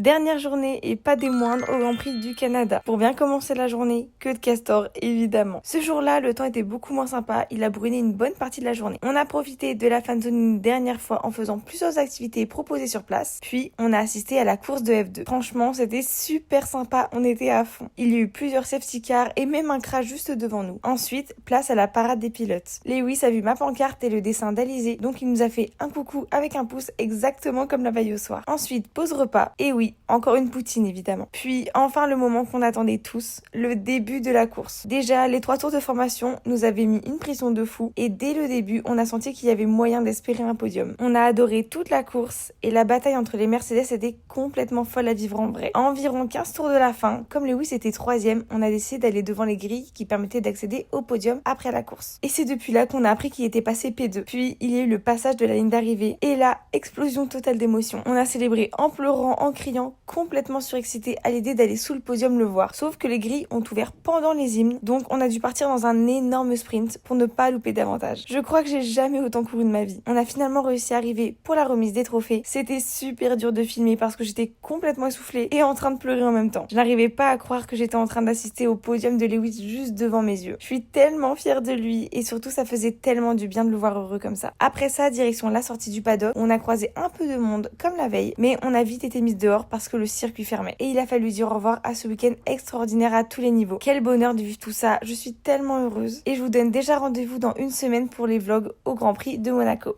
Dernière journée et pas des moindres au Grand Prix du Canada. Pour bien commencer la journée, queue de castor évidemment. Ce jour-là, le temps était beaucoup moins sympa, il a brûlé une bonne partie de la journée. On a profité de la fanzone une dernière fois en faisant plusieurs activités proposées sur place, puis on a assisté à la course de F2. Franchement, c'était super sympa, on était à fond. Il y a eu plusieurs safety cars et même un crash juste devant nous. Ensuite, place à la parade des pilotes. Lewis a vu ma pancarte et le dessin d'Alizé, donc il nous a fait un coucou avec un pouce exactement comme la veille au soir. Ensuite, pause repas, et oui, encore une poutine évidemment. Puis enfin le moment qu'on attendait tous, le début de la course. Déjà, les 3 tours de formation nous avaient mis une pression de fou et dès le début, on a senti qu'il y avait moyen d'espérer un podium. On a adoré toute la course et la bataille entre les Mercedes était complètement folle à vivre en vrai. À environ 15 tours de la fin, comme Lewis était 3e, on a décidé d'aller devant les grilles qui permettaient d'accéder au podium après la course. Et c'est depuis là qu'on a appris qu'il était passé P2. Puis il y a eu le passage de la ligne d'arrivée et là, explosion totale d'émotions. On a célébré en pleurant, en criant, complètement surexcité à l'idée d'aller sous le podium le voir. Sauf que les grilles ont ouvert pendant les hymnes, donc on a dû partir dans un énorme sprint pour ne pas louper davantage. Je crois que j'ai jamais autant couru de ma vie. On a finalement réussi à arriver pour la remise des trophées. C'était super dur de filmer parce que j'étais complètement essoufflée et en train de pleurer en même temps. Je n'arrivais pas à croire que j'étais en train d'assister au podium de Lewis juste devant mes yeux. Je suis tellement fière de lui et surtout ça faisait tellement du bien de le voir heureux comme ça. Après ça, direction la sortie du paddock, on a croisé un peu de monde comme la veille, mais on a vite été mise dehors parce que le circuit fermait. Et il a fallu dire au revoir à ce week-end extraordinaire à tous les niveaux. Quel bonheur de vivre tout ça, je suis tellement heureuse. Et je vous donne déjà rendez-vous dans une semaine pour les vlogs au Grand Prix de Monaco.